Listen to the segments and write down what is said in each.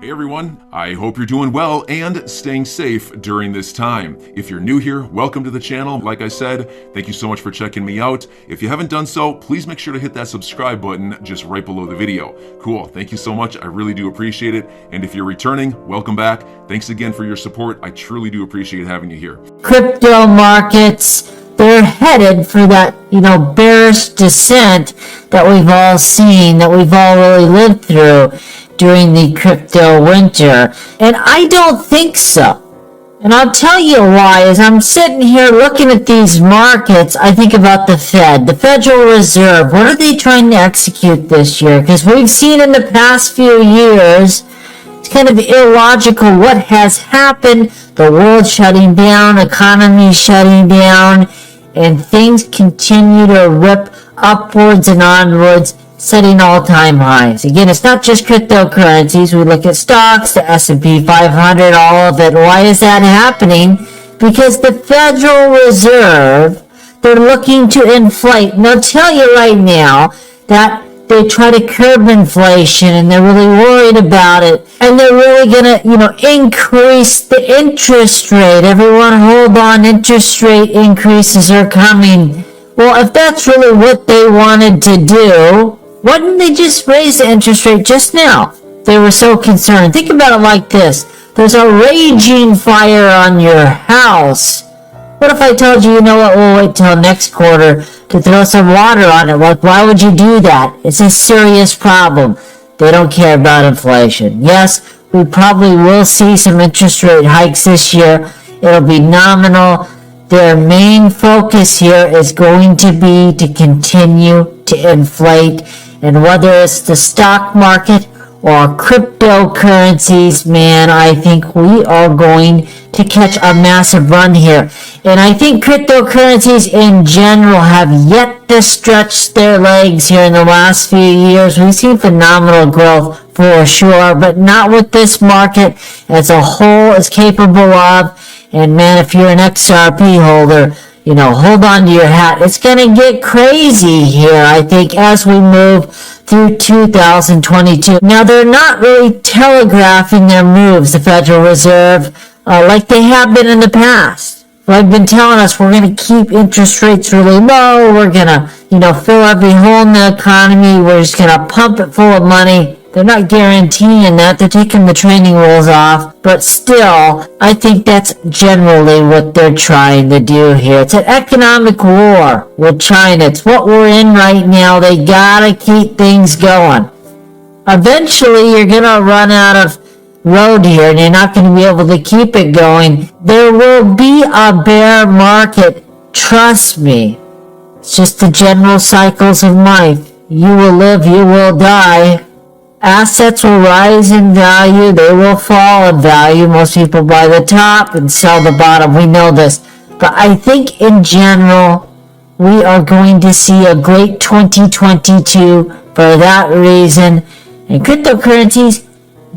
Hey everyone, I hope you're doing well and staying safe during this time. If you're new here, welcome to the channel. Like I said, thank you so much for checking me out. If you haven't done so, please make sure to hit that subscribe button just right below the video. Cool, thank you so much. I really do appreciate it. And if you're returning, welcome back. Thanks again for your support. I truly do appreciate having you here. Crypto markets, they're headed for that, bearish descent that we've all seen, that we've all really lived through during the crypto winter. And I don't think so. And I'll tell you why. As I'm sitting here looking at these markets, I think about the Fed, the Federal Reserve. What are they trying to execute this year? Because we've seen in the past few years, it's kind of illogical what has happened. The world shutting down, economy shutting down, and things continue to rip upwards and onwards, setting all-time highs. Again, it's not just cryptocurrencies. We look at stocks, the S&P 500, all of it. Why is that happening? Because the Federal Reserve, they're looking to inflate. And they'll tell you right now that they try to curb inflation and they're really worried about it. And they're really going to, increase the interest rate. Everyone hold on, interest rate increases are coming. Well, if that's really what they wanted to do, why didn't they just raise the interest rate just now? They were so concerned. Think about it like this. There's a raging fire on your house. What if I told you, you know what, we'll wait till next quarter to throw some water on it? Like, why would you do that? It's a serious problem. They don't care about inflation. Yes, we probably will see some interest rate hikes this year. It'll be nominal. Their main focus here is going to be to continue to inflate. And whether it's the stock market or cryptocurrencies, man, I think we are going to catch a massive run here. And I think cryptocurrencies in general have yet to stretch their legs here in the last few years. We've seen phenomenal growth for sure, but not what this market as a whole is capable of. And man, if you're an XRP holder, hold on to your hat. It's going to get crazy here, I think, as we move through 2022. Now, they're not really telegraphing their moves, the Federal Reserve, like they have been in the past. They've been telling us we're going to keep interest rates really low. We're going to, fill every hole in the economy. We're just going to pump it full of money. They're not guaranteeing that. They're taking the training wheels off. But still, I think that's generally what they're trying to do here. It's an economic war with China. It's what we're in right now. They gotta keep things going. Eventually, you're gonna run out of road here, and you're not gonna be able to keep it going. There will be a bear market. Trust me. It's just the general cycles of life. You will live, you will die. Assets will rise in value, they will fall in value. Most people buy the top and sell the bottom. We know this. But I think in general, we are going to see a great 2022 for that reason. And cryptocurrencies,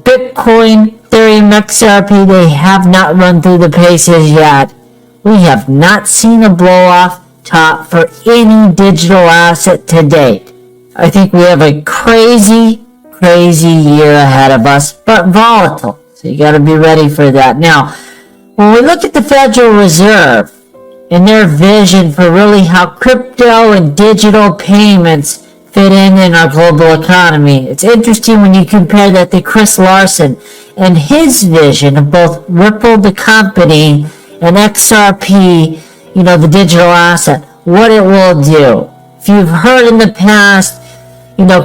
Bitcoin, Ethereum, XRP, they have not run through the paces yet. We have not seen a blow-off top for any digital asset to date. I think we have a crazy year ahead of us, but volatile. So you got to be ready for that. Now, when we look at the Federal Reserve and their vision for really how crypto and digital payments fit in our global economy, it's interesting when you compare that to Chris Larsen and his vision of both Ripple, the company, and XRP, the digital asset, what it will do. If you've heard in the past,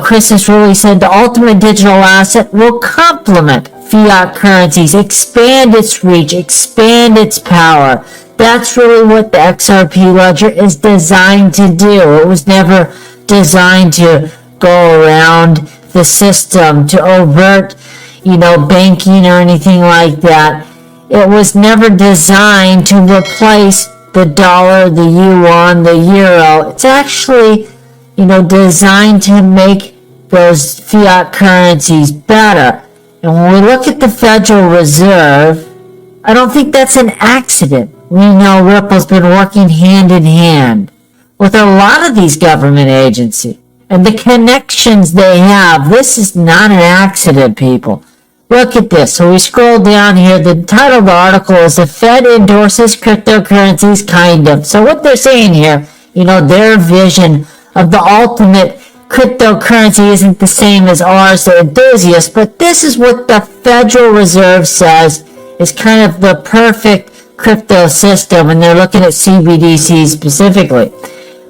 Chris has really said the ultimate digital asset will complement fiat currencies, expand its reach, expand its power. That's really what the XRP ledger is designed to do. It was never designed to go around the system, to overt, banking or anything like that. It was never designed to replace the dollar, the yuan, the euro. It's actually designed to make those fiat currencies better. And when we look at the Federal Reserve, I don't think that's an accident. We know Ripple's been working hand in hand with a lot of these government agencies. And the connections they have, this is not an accident, people. Look at this. So we scroll down here. The title of the article is "The Fed Endorses Cryptocurrencies, Kind of." So what they're saying here, their vision of the ultimate cryptocurrency isn't the same as ours, the enthusiasts, but this is what the Federal Reserve says is kind of the perfect crypto system, and they're looking at CBDC specifically.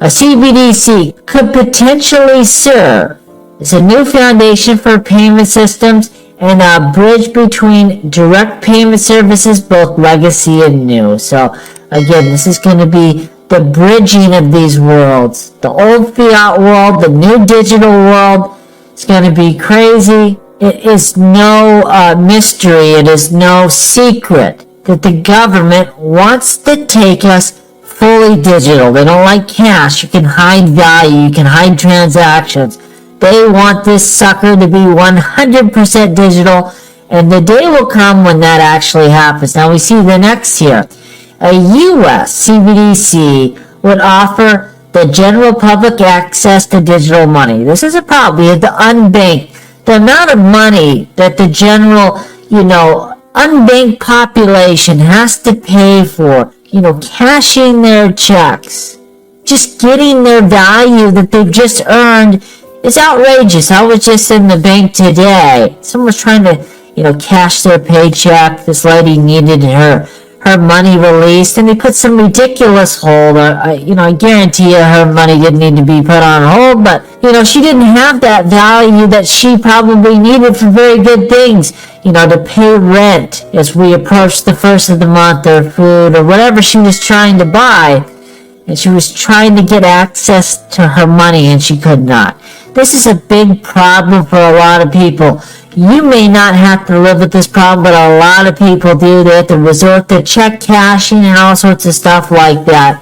A CBDC could potentially serve as a new foundation for payment systems and a bridge between direct payment services, both legacy and new. So again, this is going to be the bridging of these worlds. The old fiat world, the new digital world. It's going to be crazy. It is no mystery. It is no secret that the government wants to take us fully digital. They don't like cash. You can hide value. You can hide transactions. They want this sucker to be 100% digital, and the day will come when that actually happens. Now we see the next here. A U.S. CBDC would offer the general public access to digital money. This is a problem. We have the unbanked. The amount of money that the general, unbanked population has to pay for, cashing their checks, just getting their value that they've just earned is outrageous. I was just in the bank today. Someone was trying to, cash their paycheck. This lady needed her money released, and they put some ridiculous hold. I guarantee you her money didn't need to be put on hold, but, she didn't have that value that she probably needed for very good things, to pay rent as we approached the first of the month, or food, or whatever she was trying to buy, and she was trying to get access to her money, and she could not. This is a big problem for a lot of people. You may not have to live with this problem, but a lot of people do. They have to resort to check cashing and all sorts of stuff like that.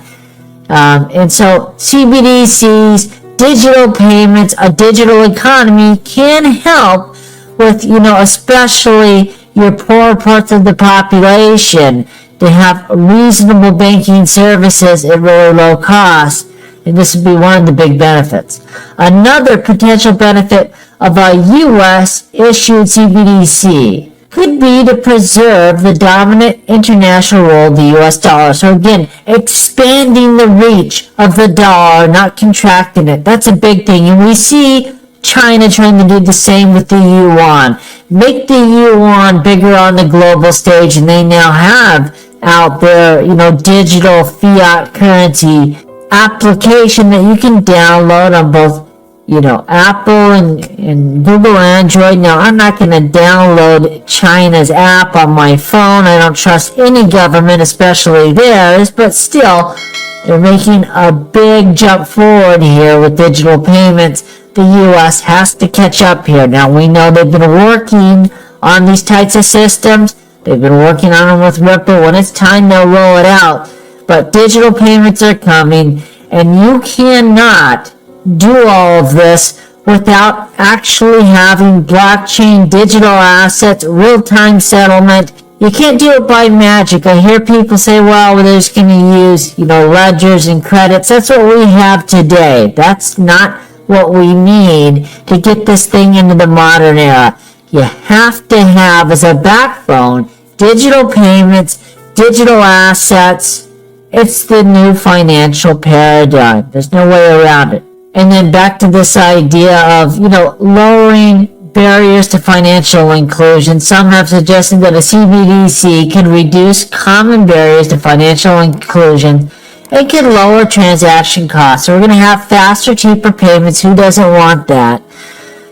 And so CBDCs, digital payments, a digital economy can help with, especially your poor parts of the population to have reasonable banking services at really low cost. And this would be one of the big benefits. Another potential benefit of a U.S. issued CBDC could be to preserve the dominant international role of the U.S. dollar. So again, expanding the reach of the dollar, not contracting it. That's a big thing. And we see China trying to do the same with the yuan. Make the yuan bigger on the global stage, and they now have out there, digital fiat currency application that you can download on both, Apple and Google Android. Now, I'm not going to download China's app on my phone. I don't trust any government, especially theirs, but still, they're making a big jump forward here with digital payments. The U.S. has to catch up here. Now, we know they've been working on these types of systems. They've been working on them with Ripple. When it's time, they'll roll it out. But digital payments are coming, and you cannot do all of this without actually having blockchain, digital assets, real-time settlement. You can't do it by magic. I hear people say, well, they're just going to use, ledgers and credits. That's what we have today. That's not what we need to get this thing into the modern era. You have to have as a backbone digital payments, digital assets. It's the new financial paradigm. There's no way around it. And then back to this idea of, lowering barriers to financial inclusion. Some have suggested that a CBDC can reduce common barriers to financial inclusion and can lower transaction costs. So we're going to have faster, cheaper payments. Who doesn't want that?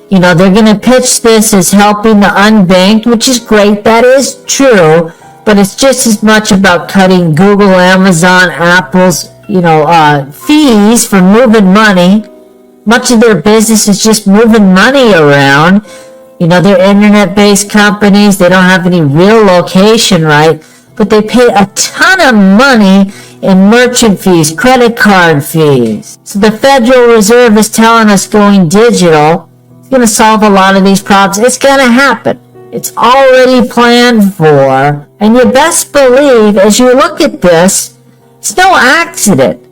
They're going to pitch this as helping the unbanked, which is great. That is true. But it's just as much about cutting Google, Amazon, Apple's, fees for moving money. Much of their business is just moving money around. They're internet-based companies. They don't have any real location, right? But they pay a ton of money in merchant fees, credit card fees. So the Federal Reserve is telling us going digital is going to solve a lot of these problems. It's going to happen. It's already planned for. And you best believe, as you look at this, it's no accident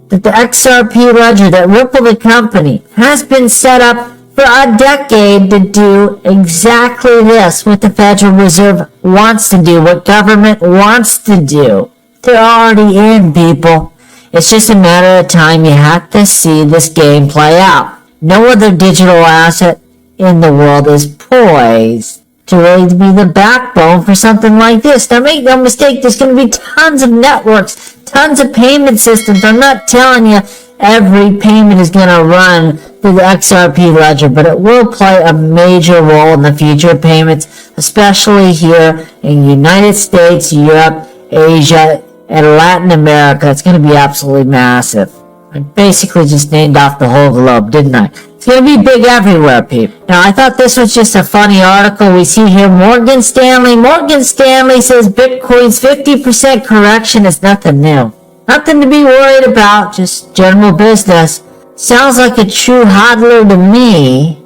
that the XRP ledger, that Ripple the company, has been set up for a decade to do exactly this, what the Federal Reserve wants to do, what government wants to do. They're already in, people. It's just a matter of time. You have to see this game play out. No other digital asset in the world is poised to really be the backbone for something like this. Now make no mistake, there's going to be tons of networks, tons of payment systems. I'm not telling you every payment is going to run through the XRP ledger, but it will play a major role in the future of payments, especially here in the United States, Europe, Asia, and Latin America. It's going to be absolutely massive. I basically just named off the whole globe, didn't I? It's going to be big everywhere, people. Now, I thought this was just a funny article. We see here Morgan Stanley. Morgan Stanley says Bitcoin's 50% correction is nothing new. Nothing to be worried about, just general business. Sounds like a true hodler to me.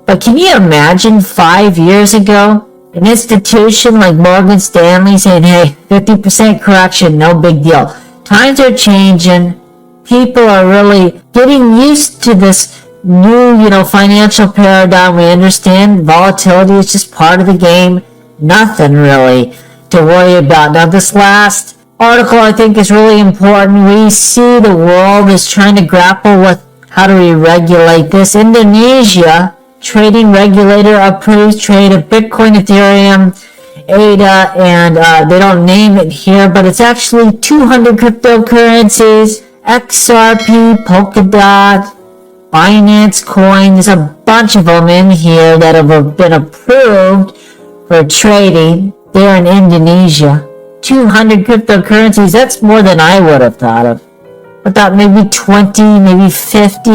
But can you imagine 5 years ago, an institution like Morgan Stanley saying, hey, 50% correction, no big deal. Times are changing. People are really getting used to this new, financial paradigm. We understand volatility is just part of the game. Nothing really to worry about. Now, this last article I think is really important. We see the world is trying to grapple with how do we regulate this. Indonesia trading regulator approves trade of Bitcoin, Ethereum, ADA, and they don't name it here, but it's actually 200 cryptocurrencies, XRP, Polkadot, Binance Coin. There's a bunch of them in here that have been approved for trading. They're in Indonesia. 200 cryptocurrencies, that's more than I would have thought of. I thought maybe 20, maybe 50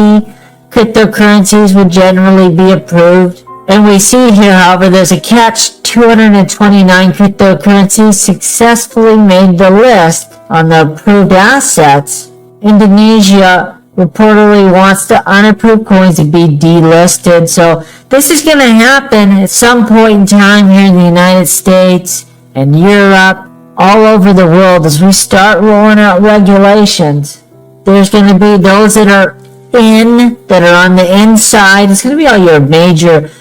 cryptocurrencies would generally be approved. And we see here, however, there's a catch. 229 cryptocurrencies successfully made the list on the approved assets. Indonesia reportedly wants the unapproved coins to be delisted. So this is going to happen at some point in time here in the United States and Europe, all over the world. As we start rolling out regulations, there's going to be those that are on the inside. It's going to be all your major,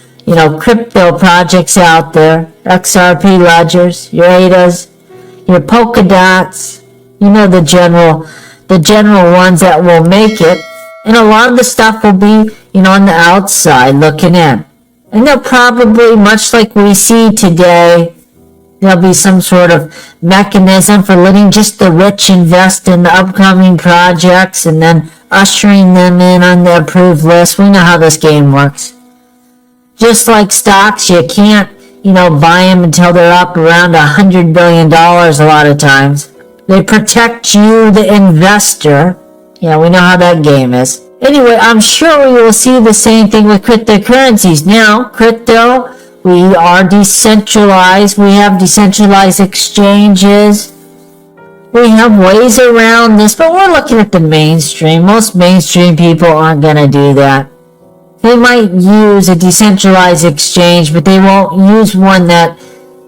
crypto projects out there, XRP ledgers, your ADAs, your Polkadots, the general ones that will make it. And a lot of the stuff will be, on the outside looking in. And they'll probably, much like we see today, there'll be some sort of mechanism for letting just the rich invest in the upcoming projects and then ushering them in on the approved list. We know how this game works. Just like stocks, you can't, buy them until they're up around $100 billion a lot of times. They protect you, the investor. Yeah, we know how that game is. Anyway, I'm sure we will see the same thing with cryptocurrencies. Now, crypto, we are decentralized. We have decentralized exchanges. We have ways around this, but we're looking at the mainstream. Most mainstream people aren't going to do that. They might use a decentralized exchange, but they won't use one that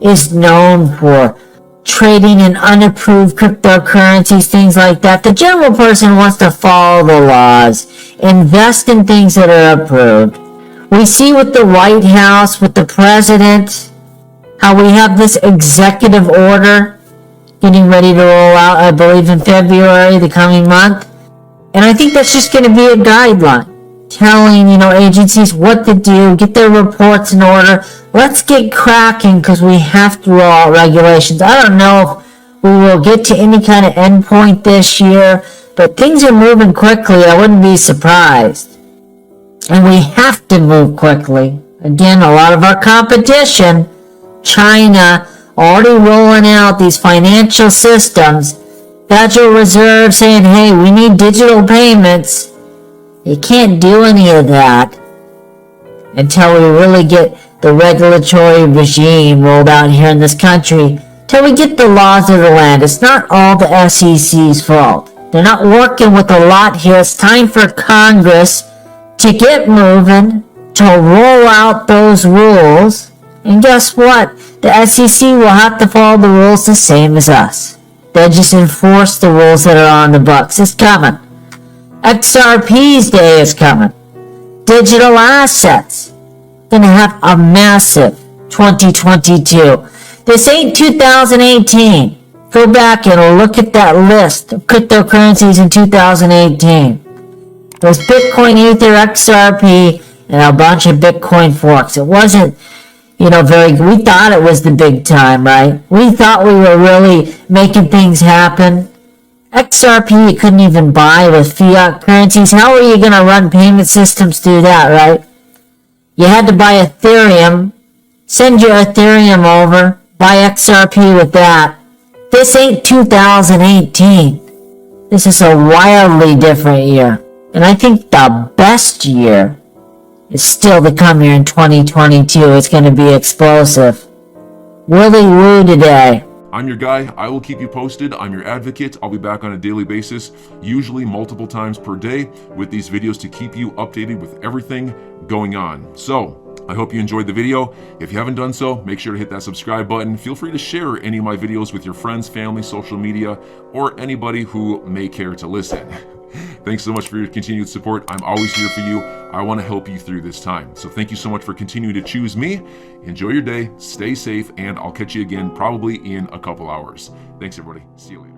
is known for trading in unapproved cryptocurrencies, things like that. The general person wants to follow the laws, invest in things that are approved. We see with the White House, with the president, how we have this executive order getting ready to roll out, I believe in February, the coming month. And I think that's just going to be a guideline, telling, agencies what to do, get their reports in order. Let's get cracking because we have to roll out regulations. I don't know if we will get to any kind of endpoint this year, but things are moving quickly. I wouldn't be surprised. And we have to move quickly. Again, a lot of our competition, China, already rolling out these financial systems. Federal Reserve saying, hey, we need digital payments. You can't do any of that until we really get the regulatory regime rolled out here in this country, till we get the laws of the land. It's not all the SEC's fault. They're not working with a lot here. It's time for Congress to get moving, to roll out those rules. And guess what? The SEC will have to follow the rules the same as us. They just enforce the rules that are on the books. It's coming. XRP's day is coming. digital assets. Gonna have a massive 2022. This ain't 2018. Go back and look at that list of cryptocurrencies in 2018. It was Bitcoin, Ether, XRP, and a bunch of Bitcoin forks. It wasn't, we thought it was the big time, right? We thought we were really making things happen. XRP you couldn't even buy with fiat currencies. How are you going to run payment systems through that, right? You had to buy Ethereum, send your Ethereum over, buy XRP with that. This ain't 2018. This is a wildly different year. And I think the best year is still to come here in 2022. It's going to be explosive. Willy woo today. I'm your guy. I will keep you posted. I'm your advocate. I'll be back on a daily basis, usually multiple times per day, with these videos to keep you updated with everything going on. So, I hope you enjoyed the video. If you haven't done so, make sure to hit that subscribe button. Feel free to share any of my videos with your friends, family, social media, or anybody who may care to listen. Thanks so much for your continued support. I'm always here for you. I want to help you through this time. So thank you so much for continuing to choose me. Enjoy your day, stay safe, and I'll catch you again probably in a couple hours. Thanks, everybody. See you later.